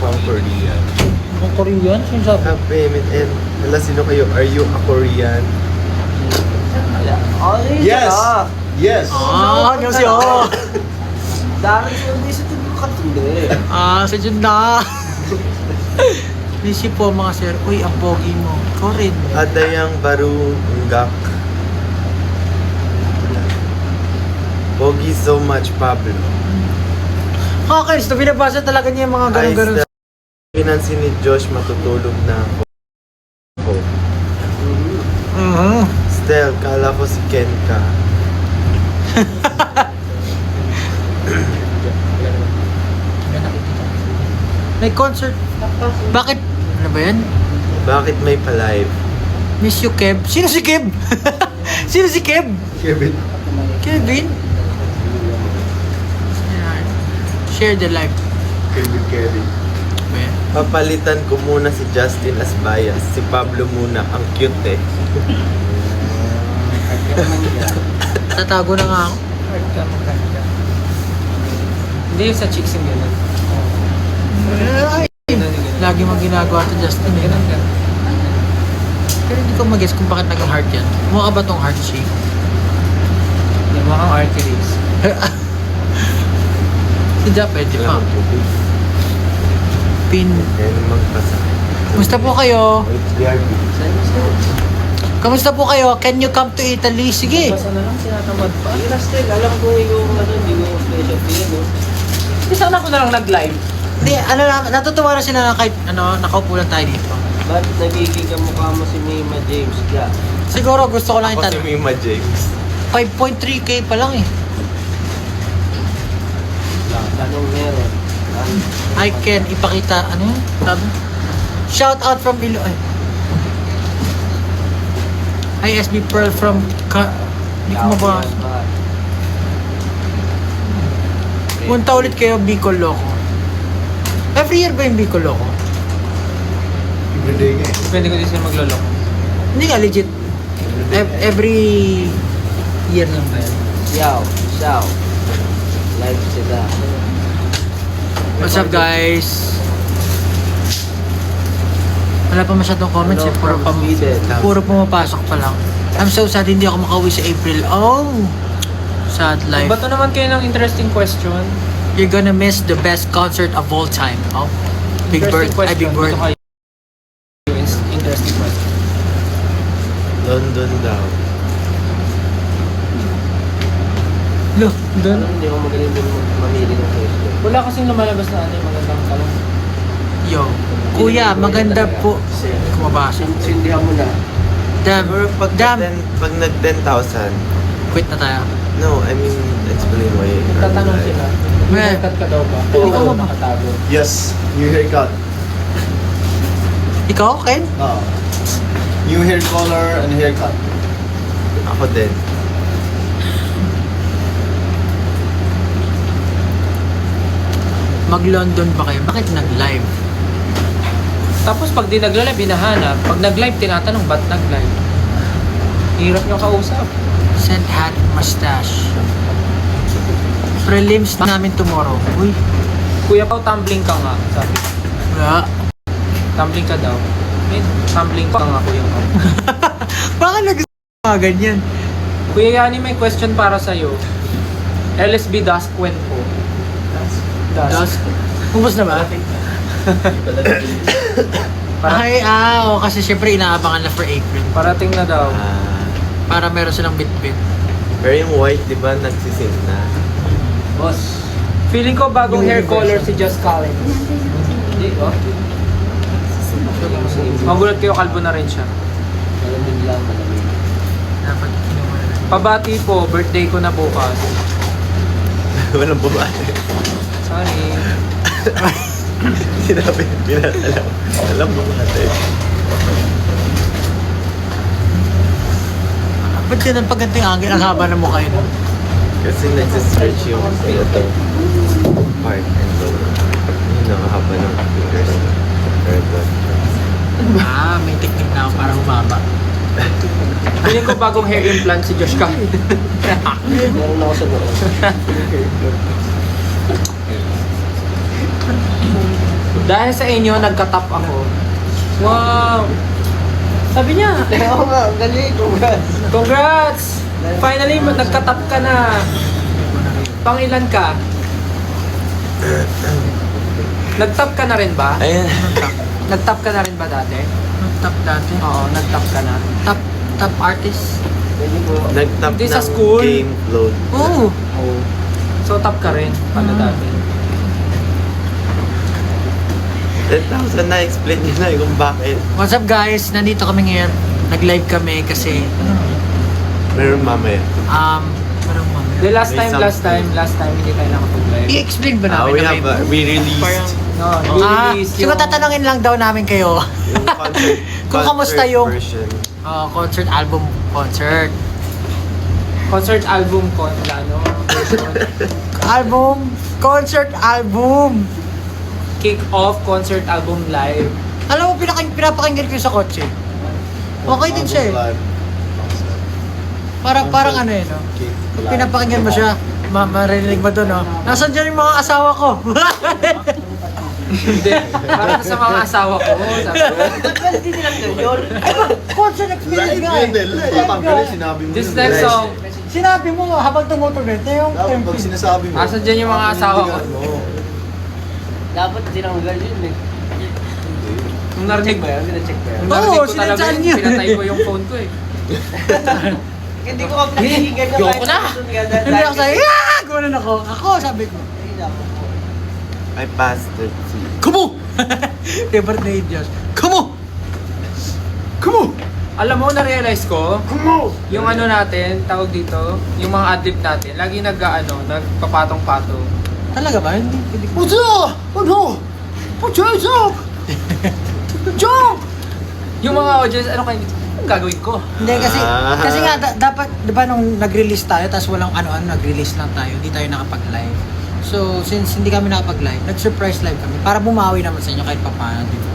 mukhang Korean. Ang Korean? Sinasabi? Happy, and hala, sino kayo? Are you a Korean? Yes! Yes! Ano siya? Dami siya hindi sa tubig katuli. Sa dyan na. Busy po mga sir. Uy, ang pogi mo. Ikaw rin. Adayang Barunggak. Pogi so much, Pablo. Kakainis na binabasa talaga niya yung mga ganun-ganun. Pinansin ni Josh, matutulog na ako. Stel, kala ko si Ken ka. May concert. Bakit? Ano ba yan? Bakit may pa-live? Miss you, Kev. Sino si Kev? Sino si Kev? Kevin. Kevin? Ayan. Share the life. Kevin. Ayan. Papalitan ko muna si Justin as bias. Si Pablo muna. Ang cute eh. Tatago na nga ako. Hindi yung sa chicks yung gano'n. Ay, lagi mong ginagawa to Justin eh. Pero hindi ko mag-guess kung bakit naging heart yan. Mukha ba tong heart shape? Yung mga arteries. Si Ja, pwede pa. Pin. Yan magpasakit. Kumusta po kayo? HDRP. Kamusta po kayo? Can you come to Italy? Sige. Basta na lang, sinatamad pa. Yung Rastel, alam ko yung ano, hindi mo special feeling mo. Hindi sana ako na lang nag-live. Hindi, ano lang, natutuwa na sila na kahit nakaupo lang tayo dito. Ba't nagiging kamukha mo si Mima James? Yeah. Siguro gusto ko lang Ako si itanong. Mima James. 5.3k pa lang eh. Tanong meron. I can ipakita, ano yun? Sabi? Shout out from Ilo. Hi SB Pearl from hindi ko mabasa. Punta ulit kayo Bicol Loco. Every year ba yung Bicol Loco? Everyday nga eh. Depende ko din sila maglolok. Hindi nga legit. Every year lang ba yan? Xiao. Live sila. What's up guys? Wala pa masyadong comments eh. Puro pumapasok pa lang. I'm so sad hindi ako makauwi sa April. Oh! Sad life. Bato naman kayo ng interesting question. You're gonna miss the best concert of all time. Oh? Big Bird. Interesting question. Big Bird. Gusto kayo. Interesting question. London daw. Look, doon. Hindi ako magaling din mamili ng question. Wala kasing lumalabas na ano yung magandang tanong. Yo. Kuya, maganda po. Hindi ko mabasa. Sindihan mo na. Damn. Siguro Damn. pag nag 10,000, Quit na tayo. no, I mean, explain why. Tatanong sila. Well, Haircut ka daw ba? Oo. Ikaw nakatago. Yes, new haircut. Ikaw, Ken? New hair color and haircut. Ako din. Mag-London ba kayo? Bakit nag-live? Tapos pag di nagla-live, hinahanap. Pag nag-live, tinatanong, ba't nag-live? Hirap niyong kausap. Send hat mustache. Prelims namin tomorrow. Uy. Kuya Pao, tumbling ka nga. Sabi. Wala. Tumbling ka daw. Eh, tumbling ka nga, Kuya Pao. Bakit nag-mga ganyan? Kuya Yani, may question para sa'yo. LSB Dusk when po? Dusk? Ubus na ba? Ay, kasi syempre inaabangan na for April. Parating na daw. Para meron silang bit-bit. Pero yung white, di ba, nagsising na? Boss. Feeling ko bagong hair color si Just Collins. Hindi, oh. Magulat kayo, kalbo na rin siya. Malamig lang, malamig. Dapat kinuha na. Pabati po, birthday ko na bukas. Walang babae. Sorry. Sinabi, alam. Alam mo natin. Ba't ganun pag ganito yung angle? Ang haba ng mukha yun. Kasi nagsistretch yung ito. Part and lower. Yun ang haba ng fingers. May technique na ako para humaba. Feeling ko bagong hair implant si Josh Collins. Meron ako sa loob. Dahil sa inyo, nagka-top ako. Wow! Sabi niya, Oo nga, ang galing. Congrats. congrats! Finally, nagka-top ka na. Pangilan ka? Nag-top ka na rin ba? Ayan. Nag-top ka na rin ba dati? Top dati. Oo, nag-top ka na. Top artist. Pwede po. Nag-top Hindi sa ng school. game float. Oo. Oo. So, top ka rin. Paano dati? 10,000 na, explain nyo na kung bakit. What's up guys? Nandito kami ngayon. Nag-live kami kasi Meron mamaya. parang mamaya. The last May time, hindi tayo nakapag-live. I-explain ba namin We na have, may... we released Parang... No, release siguro tatanungin lang daw namin kayo. yung concert, Kung kamusta concert yung- version. Concert, album, concert. concert album ko, ano, version. Album, concert album. Kick-off concert album live. Alam mo, pinapakinggan ko yung sa kotse. Okay din siya eh. Parang ano eh, no? Pag pinapakinggan mo siya, maririnig mo doon, no? Nasaan dyan yung mga asawa ko? Hindi. Para sa mga asawa ko. Sabi ko, Hindi nilang ganyan. Concert experience nga eh. Tatanggalin, sinabi mo. this yun. next song, Sinabi mo nga, habang tumutugin, ito yung Dapat pag tempi. sinasabi mo. asan dyan yung mga asawa ko? Dapat tinanggal yun eh. Nung narinig ba yan? Check ba yan? Nung narinig Oo, ko talaga sinadyan yun, niya. pinatay ko yung phone ko eh. Hindi ko ka pinakikinggan niya. Yoko na! Hindi ako sabi, gano'n ako. Ako, sabi ko. I passed it. Kumu! Favorite na yun, Diyos. Kumu! Kumu! Alam mo, na-realize ko, yung ano natin, tawag dito, yung mga adlib natin, lagi nagpapatong-patong. Talaga ba? Hindi. Ano? Jump! Yung mga audience, ano kayo, anong gagawin ko? Hindi kasi Ah. kasi nga dapat 'di ba nung nag-release tayo tapos walang ano-ano nag-release lang tayo, hindi tayo nakapag-live. So since hindi kami nakapag-live, nag-surprise live kami para bumawi naman sa inyo kahit papaano, di ba?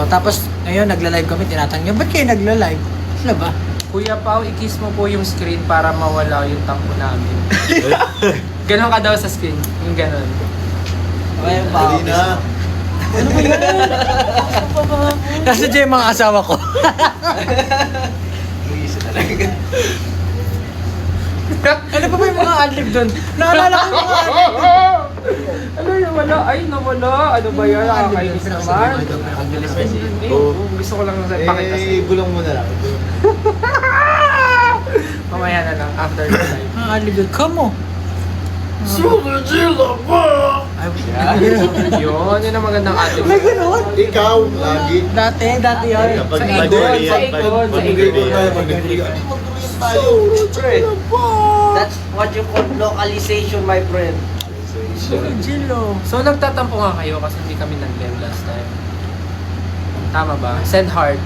Tapos ngayon nagla-live kami, tinatanong niya, ba't kayo nagla-live? Sila ba? Kuya Pao, i-kiss mo po yung screen para mawala yung tampo namin. Ganon ka daw sa screen, yung ganon. Ay, bali na. Nasa dyan yung mga asawa ko. Mag-isa talaga. Ano pa ba yung mga adlib doon? Naalala ko yung mga adlib. Ano yung wala? Ay, nawala. Ano ba yan? Nakakainis naman. Hindi, gusto ko lang pakita sa Eh, bulong mo na lang. mamaya na lang, after the live. Mga adlib doon. Come on. Super Jilla pa! Yun ang magandang adlib. May gano'n? Ikaw, lagi. Dati yun. Kapag Sa mag-react, ikon, sa ikon, sa ikon. mag-react. That's what you call localization, my friend. Jilo. So nagtatampo nga kayo kasi hindi kami nag-live last time. Tama ba? Send heart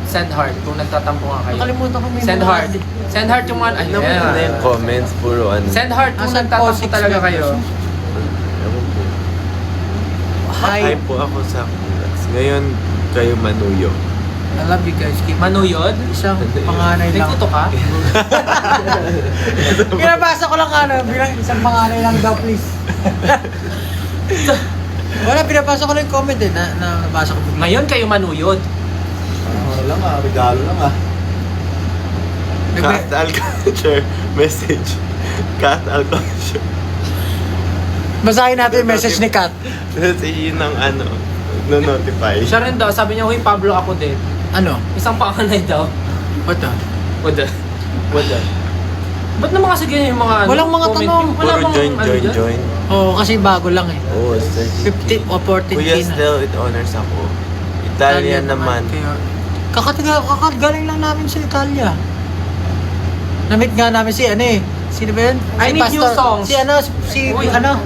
kung nagtatampo nga kayo. Nakalimutan ko may Send mga heart. adlib. Send heart yung mga, Ano na yung comments, puro ano. Send heart kung Asan nagtatampo po, talaga 6 kayo. Ewan po. Hi. Hi po ako sa Kulas. Ngayon, kayo manuyo. I love you guys. Keep Manuyod? isang panganay lang. Nagtuto ka? Pinabasa ko lang ano, bilang isang panganay lang daw, please. Wala, pinabasa ko lang yung comment eh, na nabasa ko bigla. Ngayon kayo manuyod. Ano lang ah, regalo lang ah. Cat Alculture message. Cat Alculture. Basahin natin yung message ni Kat. Message yun ng ano, no-notify. Siya rin daw, sabi niya, huy Pablo ako din. Ano? Isang panganay daw. What the? Wala. Ba't naman kasi ganyan yung mga Walang mga comment? tanong. Wala Puro bang join, ano join, dyan? join. Oo, kasi bago lang eh. Oo, search. 15 o 14 Kuya na. Stel, with honors ako. Italian naman. Kaya, kakagaling lang namin sa Italia. Namit nga namin si ano eh. Sino ba yun? I Si need new songs. Si ano, si Uy. ano?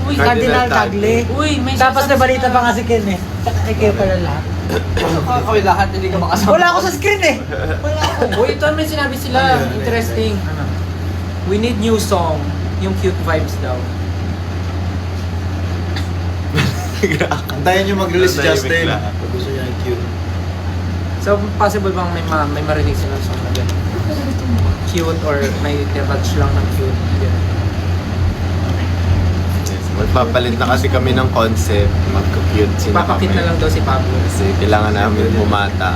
Uy, Cardinal Tagle. Tagle. Uy, may Tapos sasabi nabalita sila. pa nga si Ken eh. Tsaka kayo pala lahat. Kami lahat, hindi ka makasama. Wala ako sa screen eh. Wala ako. Uy, ito may sinabi sila. Interesting. We need new song. Yung cute vibes daw. Antayin nyo mag-release si Tahimik Justin. lang. Pag gusto niya yung cute. So, possible bang may marinig silang song na gano'n? Cute or may touch lang ng cute? Ganun. Magpapalit na kasi kami ng concept. Magka-cute sila Papakit na lang daw si Pablo. Kasi kailangan namin bumata.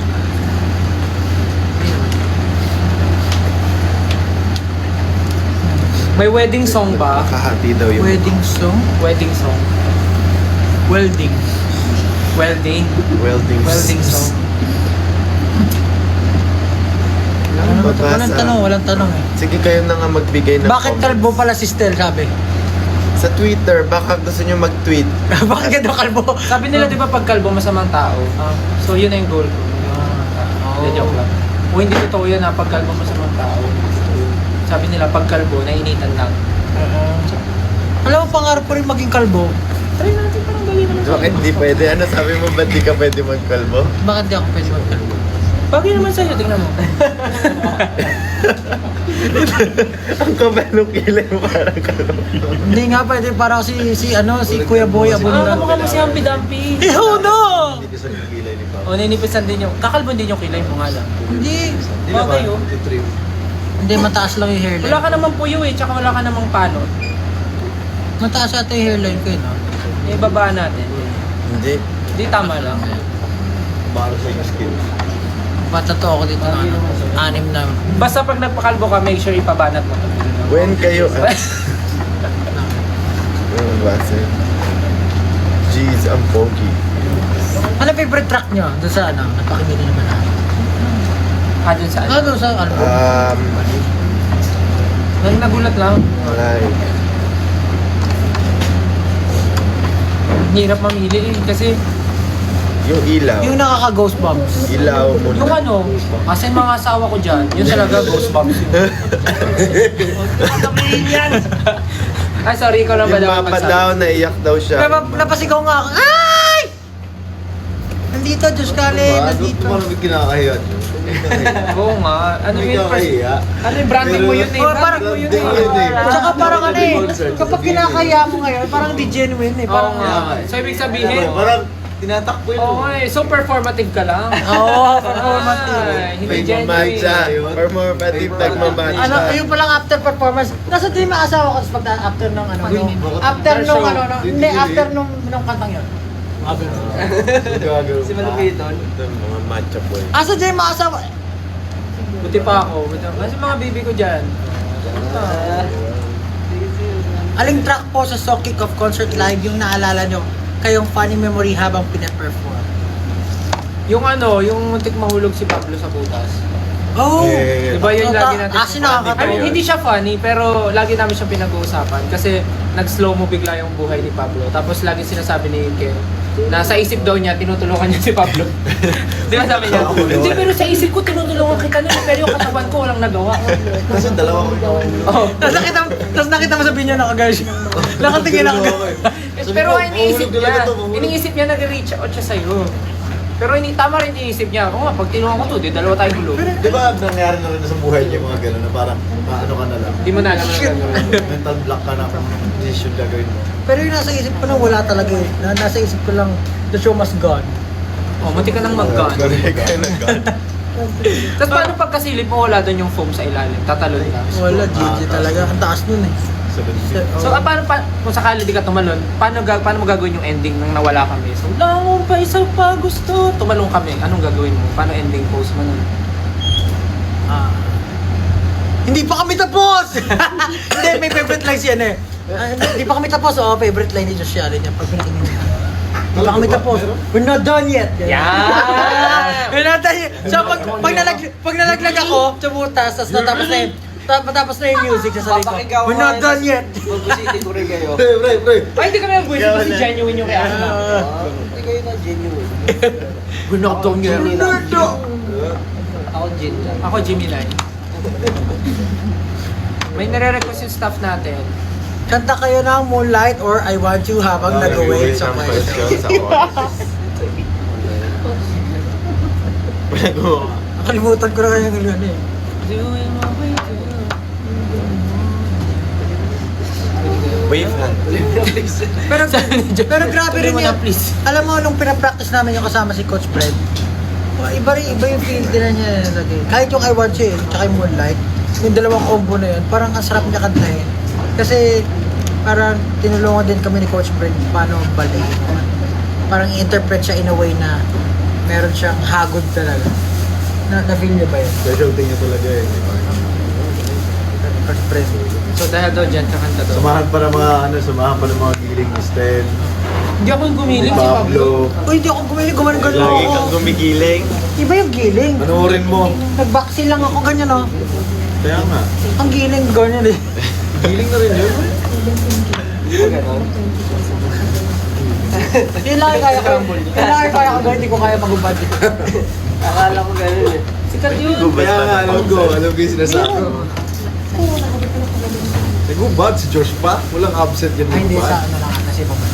May wedding song ba? Kahati daw yung... Wedding song? Wedding song. Welding. Welding. Welding. Welding song. Ano ba ito? Babasa. Walang tanong eh. Sige, kayo na nga magbigay ng Bakit comments. kalbo pala si Stel, sabi? Sa Twitter, baka gusto nyo mag-tweet. Bakit daw kalbo? Sabi nila, di ba, pag kalbo masamang tao? So, yun na yung goal ko. Hindi, joke lang. O hindi totoo yun na pag kalbo masamang tao. Sabi nila, pag kalbo, nainitan lang. Alam mo, pangarap ko rin maging kalbo. Try natin, parang dali naman. Bakit di pwede? Ano sabi mo, ba't di ka pwede magkalbo? Bakit di ako pwede magkalbo? Bagay naman sa'yo, tingnan mo. Ang kabal ng kilay mo parang kalbo. Hindi nga pwede, parang si Kuya Boy Abunda. Kamukha mo si Humpy Dumpy. Ew, no! Hindi ko sa kilay ni Pao. O, ninipisan din yung, kakalbo din yung kilay mo nga lang. Hindi. Bagay oh. Hindi, mataas lang yung hairline. Wala ka namang puyo eh, tsaka wala ka namang palo. Mataas ata yung hairline ko, no? Ibabaan natin. Hindi. Hindi tama lang. Para sa yung skin. Patato ako dito ng 6 na. Basta pag nagpakalbo ka, make sure ipabanat mo. When kayo... Ano ba? Jeez, ang pogi. Ano favorite track nyo? Doon sa ano? Napakinggan naman natin. Dun saan? Ano doon sa album? Nagulat lang. Like... Hirap mamili eh, kasi Yung ilaw. Yung nakaka-goosebumps. Ilaw mo yung ano, kasi mga asawa ko dyan, yun talaga goosebumps yun. Ay, sorry, ikaw lang ba Yung dapat mapa magsabi? daw, naiyak daw siya. Napasigaw nga ako. Ay! Nandito, Diyos Kale, nandito. kinakahiya? Oo nga, ano yun? Ano yung branding mo yun eh? Oh, parang Branding mo yun eh. Tsaka parang ano eh, kapag kinakaya mo ngayon, parang di genuine eh. Oo Parang, nga. So, ibig sabihin, tinatakbo oo nga eh, so performative ka lang. Oo, performative. Ay, hindi Nagmamatcha. genuine. Performative, nagmamatcha. ano, yung palang after performance, nasa din yung asawa ko, tapos pag after nung ano, after nung ano, hindi, after nung kantang yun. Si Malupiton. Mga matcha boy. Asa dyan yung mga asawa? Buti pa ako. Kasi mga baby ko dyan. Aling track po sa So Kick Off Concert Live yung naalala nyo kayong funny memory habang pinaperform? Yung ano, yung muntik mahulog si Pablo sa butas. Oh! Yeah. Diba yun lagi natin? Kasi nakakatawa. I mean, hindi siya funny, pero lagi namin siyang pinag-uusapan. Kasi nag-slow mo bigla yung buhay ni Pablo. Tapos lagi sinasabi ni Ken, na sa isip daw niya, tinutulungan niya si Pablo. Di ba sabi niya? Hindi, pero sa isip ko, tinutulungan kita nun. Pero yung katawan ko, walang nagawa. Kasi dalawa ko Oh. Tapos nakita mo sa binyo na guys. Nakatingin ako. Pero iniisip niya nag-reach out siya sa'yo. Pero tama rin iniisip niya, oo nga, pag tinulungan ko to, di dalawa tayong gulong. Di ba nangyari na rin sa buhay niya mga gano'n na parang maano ka na lang? Di mo na alam na gagawin. Mental block ka na kung decision gagawin mo. Pero yung nasa isip ko na wala talaga eh. Nasa isip ko lang, the show must go on. Oh, munti ka nang mag-gun. Correct. Tapos paano pagkasilip mo, wala doon yung foam sa ilalim? Tatalon ka. Wala, GG talaga. Ang taas nun eh. So, paano kung sakali di ka tumalon, paano mo gagawin yung ending nang nawala kami? So, langon pa isa pa gusto. Tumalong kami. Anong gagawin mo? Paano ending pose mo nun? Hindi pa kami tapos! Hindi, may favorite line siya eh. Hindi pa kami tapos. Oo, favorite line ni Josh Allen yan. Pag pinakinggan niya. Hindi pa kami tapos. We're not done yet. Yeah! We're not done yet. So, pag nalaglag ako sa butas, tapos natapos na yun. Tapos na yung music sa sarili ko. We're not done yet. Pag-busiti ko rin kayo. Pre. Ay, hindi kami ang buwis kasi genuine yung reaction namin. Hindi kayo na genuine. We're not done yet. Ako Jin lang. Ako, Jimmy Lai. May nare-request yung staff natin. Kanta kayo ng Moonlight or I Want You habang nag-wait sa question. sa oras. Nakalimutan ko na kaya yung ano eh. Wave hand. Pero grabe rin yan. Alam mo, nung pinapractice namin yung kasama si Coach Fred, iba yung feel din na niya lagi. Kahit yung I Want You, tsaka yung Moonlight, yung dalawang combo na yun, parang ang sarap niya kantahin. Kasi, parang tinulungan din kami ni Coach Brent paano balay. Parang i-interpret siya in a way na meron siyang hagod talaga. Na-feel niyo ba yun? Specialty niya talaga eh. Coach Brent. So dahil daw dyan, kakanta daw. Samahan pa ng mga giling ni Stel, Hindi ako ni gumiling si Pablo. Pablo. Uy, hindi ako gumiling, gumanon Lagi ako. kang gumigiling. Iba yung giling. Panoorin mo. Nag-vaccine lang ako, ganyan oh. Kaya nga. Ang giling, ganyan eh. Giling na rin yun. Kailangan kaya ko. Kailangan kaya ko, hindi ko kaya magubad. Akala ko gano'n eh. Sikat yun. Kaya nga, alam ko yung sinasabi. Nagubad si Josh pa. Walang absent yun. Ay, hindi sa nagubad. ano lang ata si Papa.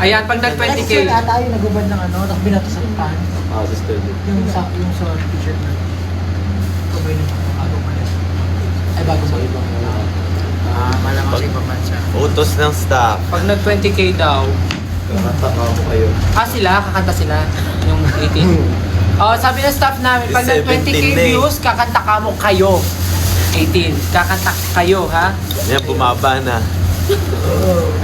Ayan, pag nag-20K. Next year ata yung nagubad ng ano, tapos binato sa pan. Ah, si Stel. Yung sa t-shirt na. Kubay na bago malis. Ay, bago sa ibang. Malamang sa ibang bansa. Utos ng staff. Pag nag-20K daw, Kakataka mo kayo. kakanta sila, yung 18. Oh, sabi ng staff namin, pag nag-20K 17 na eh. views, kakanta ka mo kayo. 18. Kakanta kayo, ha? Yan, bumaba na.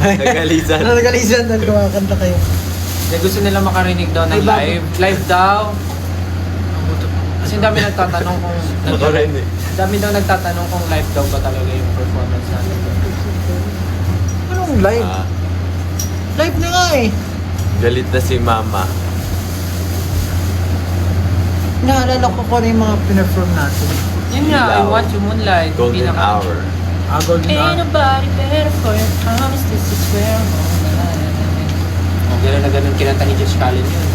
Nagalisan. Nagalisan na kumakanta kayo. Hindi, gusto nila makarinig daw ng Ay, bago. live. Live daw. Kasi ang dami nagtatanong kung... Ako rin eh. Dami daw nagtatanong kung live daw ba talaga yung performance natin. Anong live? Ah, Live na nga eh. galit na si mama. Naalala ko kung ano yung mga pinafirm natin. Yun nga, I Ilaw. want you moonlight. Golden Pinaka- hour. Golden Ain't Hour. nobody better for your promise. This is where I'm on. Oh, gano'n na gano'n kinanta ni Josh Cullen yun.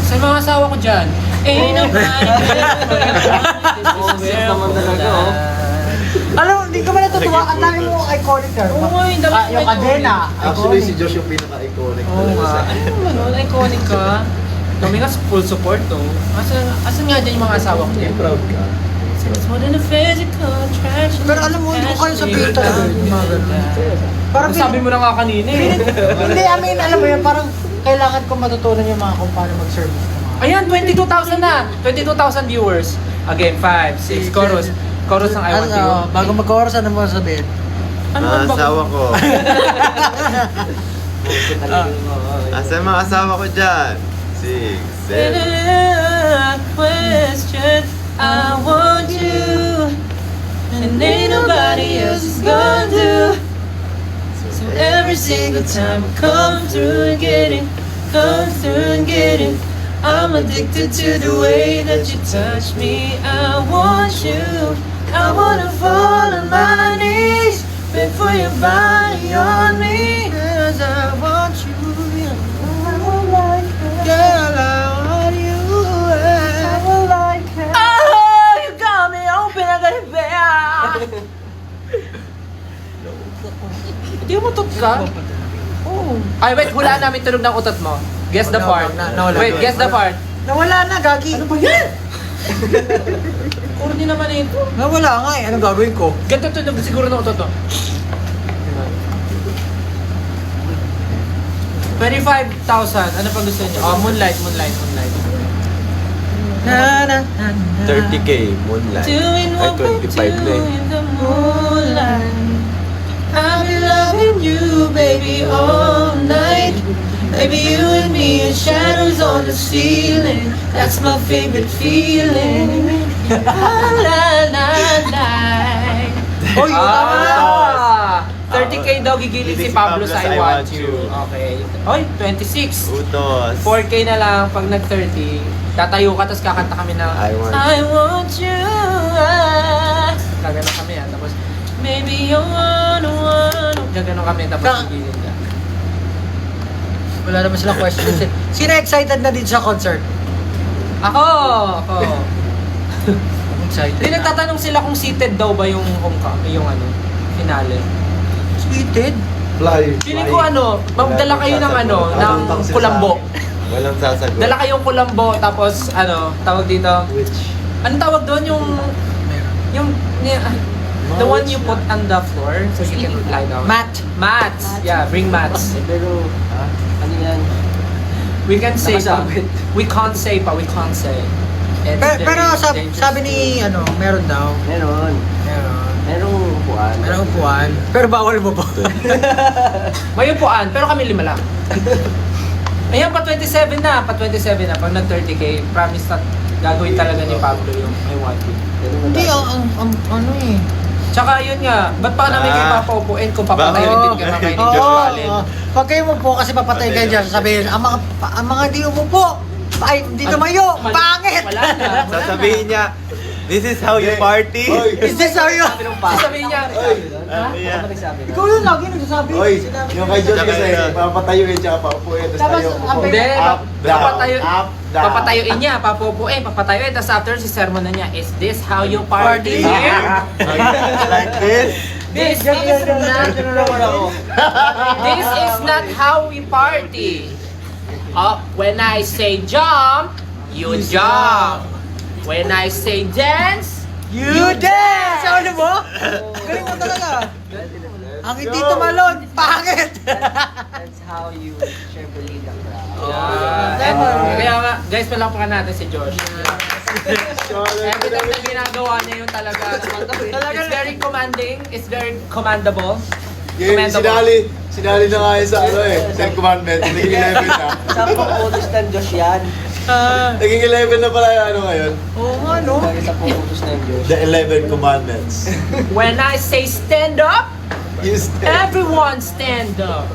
Sa mga asawa ko dyan, ain't nobody better for your promise. This is where I'm naman talaga, oh. Alam mo, hindi ka ba natutuwa? Ang dami mo iconic ka. Oo nga, yung dami mo Yung kadena. Actually, si iconic. Josh yung pinaka-iconic Oo talaga nga. sa akin. Ano naman, iconic ka. Kami nga full support to. Asan nga dyan yung mga asawa ko niya? Proud ka. It's more than a physical attraction. Pero alam mo, hindi ko kayo sabihin talaga yung mga ganun. Parang Sabi mo na nga kanina eh. Hindi, I mean, alam mo yun, parang kailangan ko matutunan yung mga kung paano mag-service. Ayan, 22,000 na! 22,000 viewers. Again, 5, 6, chorus. Chorus ng I Want You. Bago mag-chorus, ano mo sabihin? Ano Mga ba? asawa ko. Asa yung mga asawa ko dyan? 6, 7. Question, I want you. And ain't nobody else is gonna do. So every single time I come through and get it, come through and get it. I'm addicted to the way that you touch me. I want you. I wanna fall on my knees, beg for your body on me. 'Cause I want you. Girl, I want you. Oh, you got me open, I got it back. Hindi mo utot ka? Oh. Ay, wait, hulaan namin tunog ng utot mo. Guess the part. Nawala. Wait, guess the part. Nawala na, Gagi. Ano ba yan? Corny naman ito. Nawala nga eh. Anong gagawin ko? Ganito tunog siguro ng utot to. 25,000. Ano pang gusto niyo? Oh, moonlight. Na, na, na, na. 30K, moonlight. Doing Ay, what we 25 do na eh. in the moonlight. I'll be loving you, baby, all night. Baby, you and me in shadows on the ceiling. That's my favorite feeling. La la la. Hoy, tama na. 30K daw gigiling si Pablo sa I Want You. Okay. Hoy, 26. Utos. 4K na lang pag nag-30. Tatayo ka, tapos kakanta kami ng I want you. Gaganon kami yan. Tapos, maybe you're one. Gaganon kami, tapos gigiling ka. Wala naman silang questions eh. Sino excited na din sa concert? Ako! Excited Hindi, nagtatanong sila kung seated daw ba yung homecoming, yung ano, finale. Sweeted? Fly. Feeling ko magdala kayo ng ng kulambo. Walang sasagot. Dala kayong kulambo, tapos tawag dito. Which? Anong tawag doon? Yung the one you put on the floor so you can lie down. Mats. Yeah, bring mats. Pero, ano yan? We can say pa. Nakasabit. We can't say pa. We can't say. It's Pero very dangerous sabi ni, meron daw. Meron. Meron. Merong upuan. upuan. Meron upuan. Pero bawal mo po. May upuan, pero kami 5 lang. Ayan, pa 27 na. Pag nag 30k, promise na gagawin talaga ni Pablo yung may 1K. Hindi, ang ano eh. Tsaka yun nga, ba't pa namin kayo papaupuin kung papatayin din ka kay ni Josh Allen? Pag kayo mo po kasi papatay kayo dyan, sasabihin, ang mga di umupo, ay, hindi tumayo, pangit! Wala na. Sasabihin niya, this is how you party. Is this how you... Sasabihin niya, Ikaw yun lagi nagsasabi. Oy, Sinabi- yung kay Josh Tsaka kasi, yun. papatayuin tsaka paupuin. Tapos, hindi, Up, down, up, down. papatayuin niya, papupuin, papatayuin, tapos after si sermon na niya, is this how you party here? Like this. This is not, this is not how we party. When I say jump, you jump. When I say dance, You dance! Ano mo? Galing mo talaga. Ang hindi tumalon, pangit! That's how you syempre lead the crowd. kaya nga, guys, palakpakan natin si Josh. Every time na ginagawa niya yung talaga, it's very commanding, it's very commandable. Sinali na nga yun sa ano eh, 10 commandments, naging 11 na. Saan pang utos ng Diyos yan? Naging 11 na pala yung ano ngayon. Oo nga, no? Lagi sa pang utos ng Diyos. The 11 commandments. When I say stand up, You stand. everyone stand up.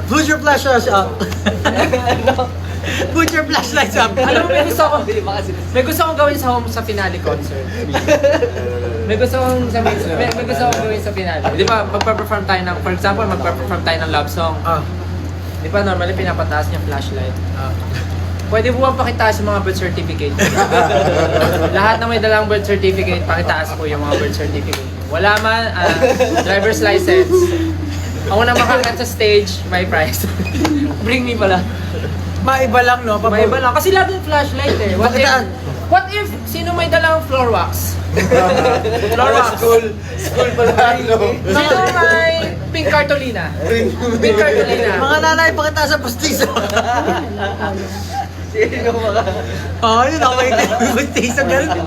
Put your flashlights up. Put your flashlights up. Alam mo, Hindi ba kasi may gusto kong gawin sa home sa finale concert. May gusto kong gawin sa finale. Di ba, magpa-perform tayo ng, for example, magpa-perform tayo ng love song. Di ba, normally pinapataas niya flashlight. Pwede po bang pakitaas yung mga birth certificate? Lahat na may dalang birth certificate, pakitaas po yung mga birth certificate. Wala man, driver's license. Ako na makakat sa stage, may prize. Bring me pala. Maiba lang, no? May iba lang. Kasi laging flashlight eh. What if sino may dalang floor wax? Floor wax. School pala ano. Sino may pink cartolina? Pink cartolina. Mga nanay, pakita sa pustiso. sino mga... Oo, yun ako makikita yung pustiso. Ganun.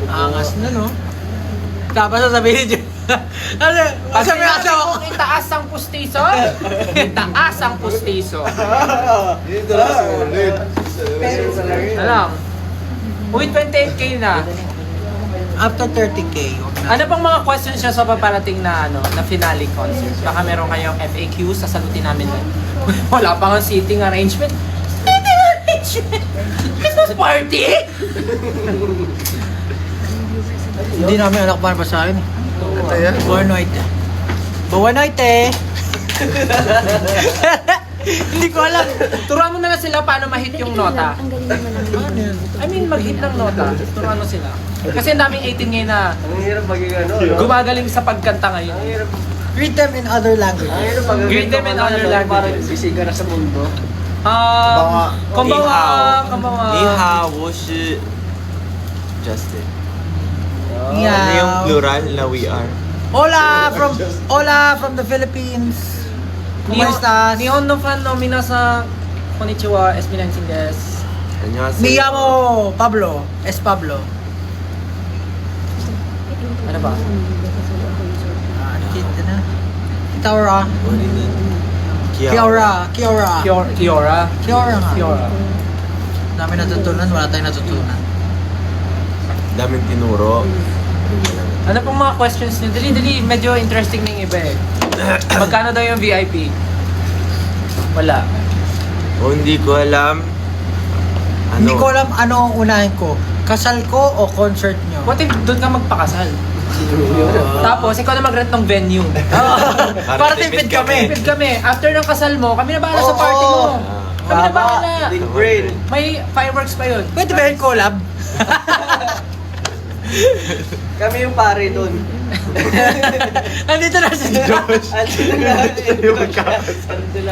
Angas na, no? Tapos sasabihin niyo. Ano? Pag Sabi sinabi asawa ko. kong itaas ang pustiso, itaas ang pustiso. Dito na, ulit. Alam, uy, 28k na. After 30k. Ano pang mga questions niya sa paparating na na finale concert? Baka meron kayong FAQ, sasagutin namin lang. Wala pa nga seating arrangement. Seating arrangement? Christmas party? Hindi namin anak pa sa akin. Ito yan. Buwan night. Buwan night eh. Hindi ko alam. Turuan mo na lang sila paano ma-hit yung nota. Ano yun? I mean, mag-hit ng nota. Turuan mo sila. Kasi ang daming 18 ngayon na Ang hirap maging ano, no? gumagaling sa pagkanta ngayon. Ang hirap, Read them in other languages. ang hirap maging Greet them in other languages. Parang bisiga na sa mundo. Konbawa, konbawa. 你好，我是 Justin. Yeah. Ano yung plural na we are? Hola from the Philippines. ¿Cómo estás? Nihon no fan no minasan. Konnichiwa, esminansin desu. 안녕하세요. Me llamo Pablo. Es Pablo. Ano ba? Kita na. Kiora. Kiara. Kiora. Kiora. Kiora nga. Kiora. Dami natutunan, wala tayong natutunan. Daming tinuro. Ano pong mga questions niyo? Dali, medyo interesting na yung iba eh. Magkano daw yung VIP? Wala. O hindi ko alam. Ano? Hindi ko alam ano ang unahin ko. Kasal ko o concert nyo? What if doon ka magpakasal? Tapos, ikaw na mag-rent ng venue. Para tipid kami. Tipid kami. After ng kasal mo, kami na bahala sa party mo. Kami na bahala. Big brain. May fireworks pa yun. Pwede ba yung collab? Kami yung pare doon. Andito na si Josh. Andito na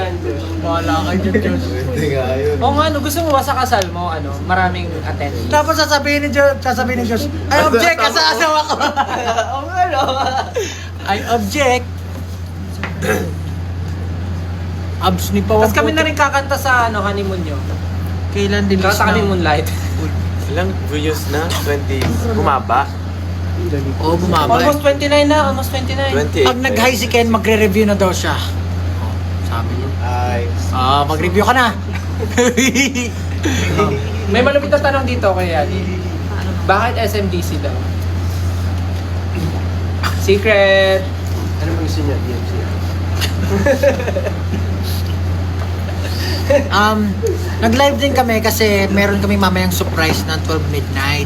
ang Diyos. Wala ka dyan, Josh. Hindi nga yun. Oo nga, gusto mo ba sa kasal mo, maraming attendees? Tapos sasabihin ni Josh, I object ka sa asawa ko. Oo nga, no? I object. Abs ni Pawang Tapos kami na rin kakanta sa honeymoon nyo. Kailan din Kakanta kami Moonlight. Ilang views na? 20. Bumaba. Oo, bumaba. Almost 29 na, almost 29. 28. Pag nag-high si Ken, magre-review na daw siya. Sabi niya. Ay. Mag-review ka na. May malupit na tanong dito kay Yani. Bakit SMDC daw? Secret! Ano mo gusto niya? DMC. Nag-live din kami kasi meron kami mamayang surprise ng 12 midnight.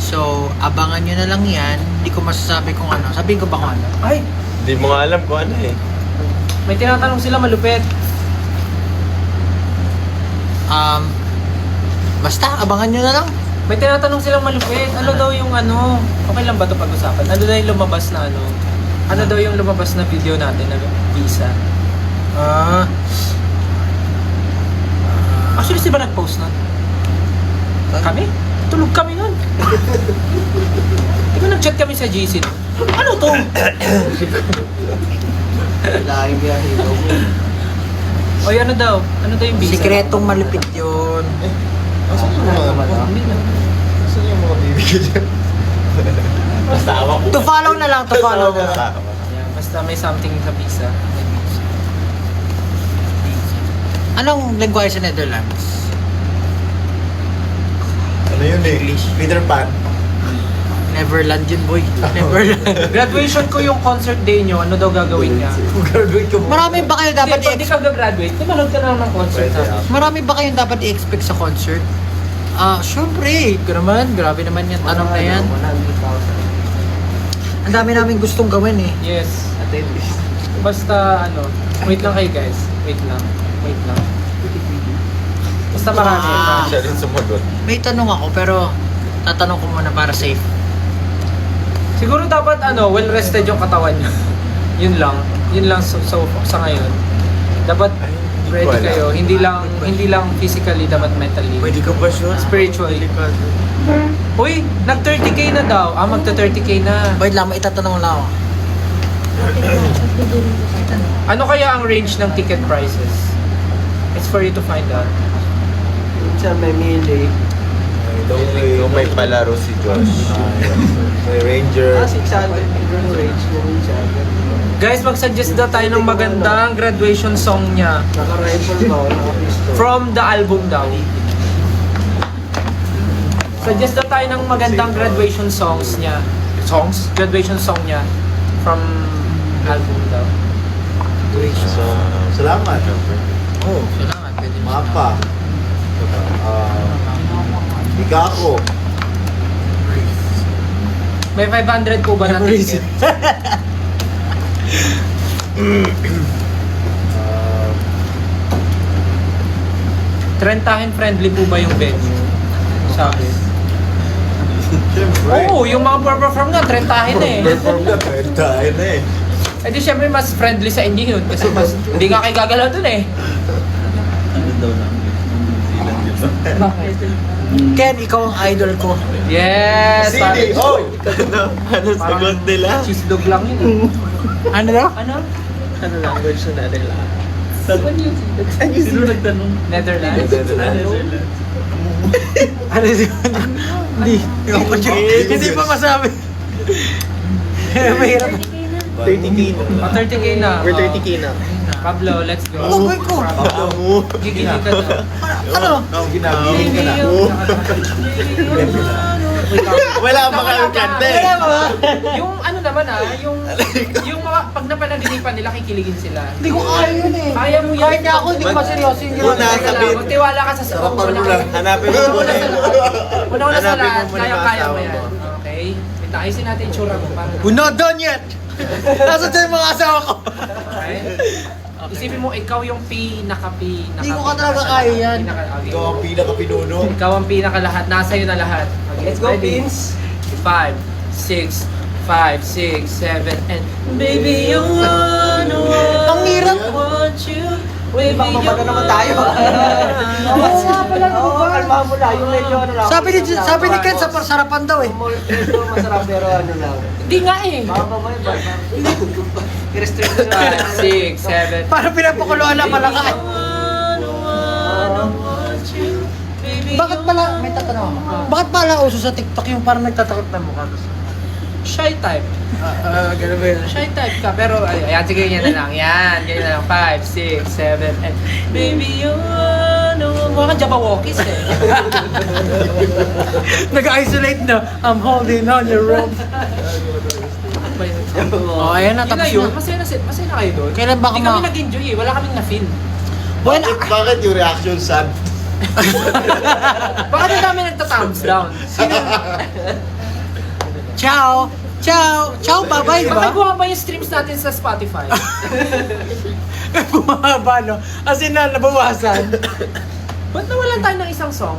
So, abangan nyo na lang yan. Hindi ko masasabi kung ano. Sabihin ko ba kung ano? Ay! Hindi mo nga alam kung ano eh. May tinatanong sila malupit. Basta, abangan nyo na lang. May tinatanong silang malupit. Ano daw yung ano? Okay lang ba ito pag-usapan? Ano daw yung lumabas na ano? Ano daw yung lumabas na video natin na visa? Actually, si ba nag-post nun? Kami? Tulog kami nun. Di ba nag-chat kami sa GC? Ano to? Lagi biyahe daw. Oy, ano daw? Ano daw yung visa? Sikretong malupit yun. Asan yung mga Hindi na. Asan yung mga bibigyan dyan? Basta awa ko. To follow na lang, to follow na lang. Yeah, basta may something sa visa. Anong lengguwahe sa Netherlands? Ano yun eh? Peter Pan. Neverland yun, boy. Neverland. Graduation ko yung concert day nyo, ano daw gagawin niya? Kung graduate ka mo. Marami ba kayo dapat Hindi ka graduate, di manood ka na lang ng concert Pwede, natin. Marami ba kayong dapat i-expect sa concert? Syempre. Grabe naman yung tanong na yan. 100,000. Ang dami namin gustong gawin eh. Yes. Attendance. Basta ano, wait lang kayo guys. Wait lang. Basta marami. Siya rin sumagot. May tanong ako pero tatanong ko muna para safe. Siguro dapat ano, well rested yung katawan niyo. Yun lang sa ngayon. Dapat ready wala. kayo. Hindi lang physically, dapat mentally. Pwede ka ba sure? Spiritually. Delikado. Uy, nag 30k na daw. Magta 30k na. Wait lang, itatanong lang ako. Ano kaya ang range ng ticket prices? It's for you to find out. Minsan may mili. Kung may palaro si Josh. May Ranger. 600 yung range na minsan. Guys, mag-suggest daw tayo ng magandang graduation song niya. Naka-rifle ba o naka-pistol? From the album daw. Suggest daw tayo ng magandang graduation songs niya. Graduation song niya. From album daw. So, salamat. Oh, salamat. Pwede mo Mapa. Ikako. May 500 po ba na ticket? Trentahin friendly po ba yung venue? Sabi. Siyempre. Oo, yung mga perform nga, trentahin na eh. Perform ka, tayo na eh. Eh di syempre mas friendly sa inyo yun kasi mas hindi nga kayo gagalaw dun eh. Bakit? Ken, ikaw ang idol ko. Yes! CD! Oh! Ano sagot nila? Cheese dog lang yun. Ano daw? Ano? Ano language na nila? Sino nagtanong? Netherlands? Ano yun? Hindi. Hindi pa masabi. Mahirap. 30k na. 30k na. We're 30k na. Pablo, let's go. Ugoy ko. Gigili ka na. Ano? Ginagaling ka na. Wala ba kayong kante? Wala ba? Yung ano naman yung mga pag napanaginipan nila kikiligin sila. Hindi ko kaya yun eh. Kaya mo yan. Kaya niya ako, hindi ko maseryoso yung Una, ginagawa. sabihin. Magtiwala ka sa sarap. Sarapan mo lang. Hanapin mo muna. Una sa Hanapin mo lahat, muna yung kaya asawa mo yan. mo. Okay? Wait, ayusin natin yung tsura mo. Para We're not done yet! Nasa dyan yung mga asawa ko. Okay? Isipin mo, ikaw yung pinaka. Hindi ko ka talaga kaya yan. Ikaw ang pinaka-pinuno. Ikaw ang pinaka lahat. Nasa iyo na lahat. Okay, Let's go, ready? Vince! 5, 6, 5, 6, 7, and baby, you wanna Ang hirap. want you. Uy, baka mabaga naman tayo. Oo nga pala, Oo, kalmahan mo lang. Yung medyo ano lang. Sabi ni Ken, sa sarapan daw eh. Medyo masarap pero ano lang. Hindi nga eh. Baka mamaya, baka. I-restrict ko 5, 6, 7. Para pinapakuluan lang malaka eh. Wanna want you. Baby, Bakit pala, may tatanong ako. Bakit pala uso sa TikTok yung parang nagtatakot na mukha? Shy type. Ganun ba yun? Shy type ka, pero ayan, sige, yan na lang. Yan, ganyan na lang. 5, 6, 7, 8. Baby, you know, mga Jabawokis eh. Nag-isolate na. I'm holding on your rope. Oh, ayan na, Yun na tapos yun. na. Masaya na kayo doon. Kailan ba Hindi ka kami nag-enjoy eh. Wala kaming na-feel. Well, Bakit yung reaction sad? Bakit ang dami nagta-thumbs down? ciao! Ciao! Ciao, bye-bye, di ba? Bakit bumaba yung streams natin sa Spotify? Bumaba, no? As in na, nabawasan. Ba't nawalan tayo ng isang song?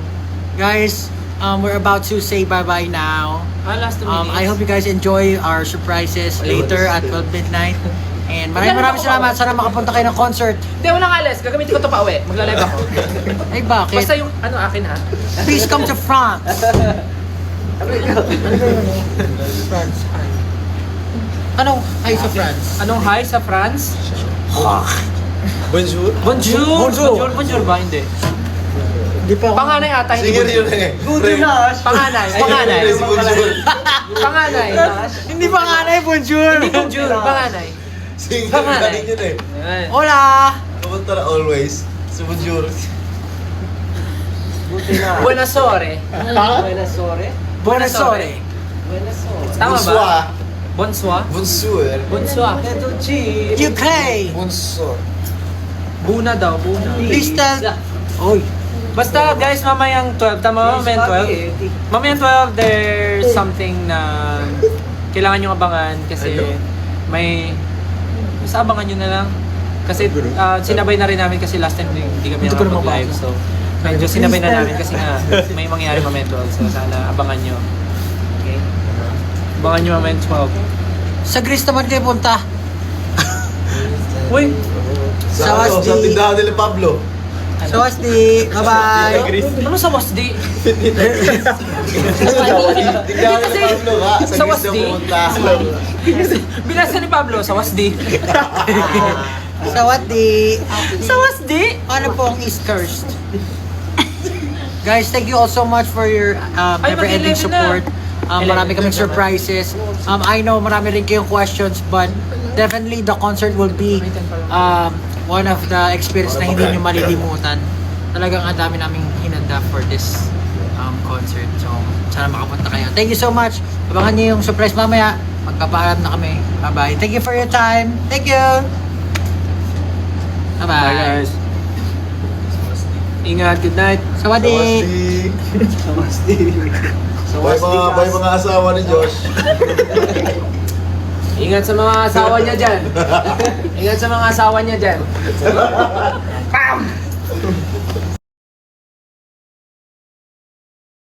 Guys, we're about to say bye-bye now. Last 2 minutes. I hope you guys enjoy our surprises later at 12 midnight. And maraming salamat. Sana makapunta kayo ng concert. Hindi, walang alis. Gagamitin ko ito pa uwi. Magla-live ako. Ay, bakit? Basta yung, akin ha? Please come to France. France. Anong hi sa France? Anong hi sa France? Bonjour. Bonjour! Bonjour. Bonjour ba? Hindi. Hindi pa ako. Panganay ata, hindi Singer yun bonjour. eh. Good enough. Panganay. Si Bonjour. Panganay. Hindi pa nga na bonjour. Hindi bonjour. Panganay. Singer Panganay. galing yun eh. Ayan. Hola! Kapunta na always. Si Bonjour. Buti na. Buenas ore. Buenas sore. Buenas ore. Buenas sore. Tama Bonsoir. ba? Bonsoir. Bonsoir. Bonsoir. Ito, Chi. UK! Bonsoir. Buna daw, buna. Please tell... Oy. Basta guys, mamayang 12. Tama, mamayang 12. Mamayang 12, there's something na kailangan nyo abangan kasi may... Basta abangan nyo na lang. Kasi sinabay na rin namin kasi last time hindi kami Hindi ko na nakapag-live. So, medyo sinabay na namin kasi nga may mangyari mamayang 12. So, sana abangan nyo. Okay? Abangan nyo mamayang 12. Sa Greece naman kayo punta. Uy! Sa Sa ano? Sa Wasdi. tindahan nila Pablo. So, Wasdi. Bye-bye. Ano sa Wasdi? Tindahan nila Pablo ka. Sa Sa Greece Wasdi. na pumunta. Binasa ni Pablo sa Wasdi. Sa Wasdi. Sa Wasdi? Ano po ang East Coast? Guys, thank you all so much for your Ay, never-ending mag-11 na. support. Marami kaming surprises. I know marami rin kayong questions, but definitely the concert will be one of the experience na hindi nyo malilimutan. Talagang ang dami naming hinanda for this concert. So, sana makapunta kayo. Thank you so much. Abangan nyo yung surprise mamaya. Magpapaalam na kami. Bye-bye. Thank you for your time. Thank you. Bye-bye. Bye guys. Ingat, good night. Sa Sawadi. Wasdi. Bye mga asawa ni Josh. Ingat sa mga asawa niya dyan. Ingat sa mga asawa niya dyan. Bam!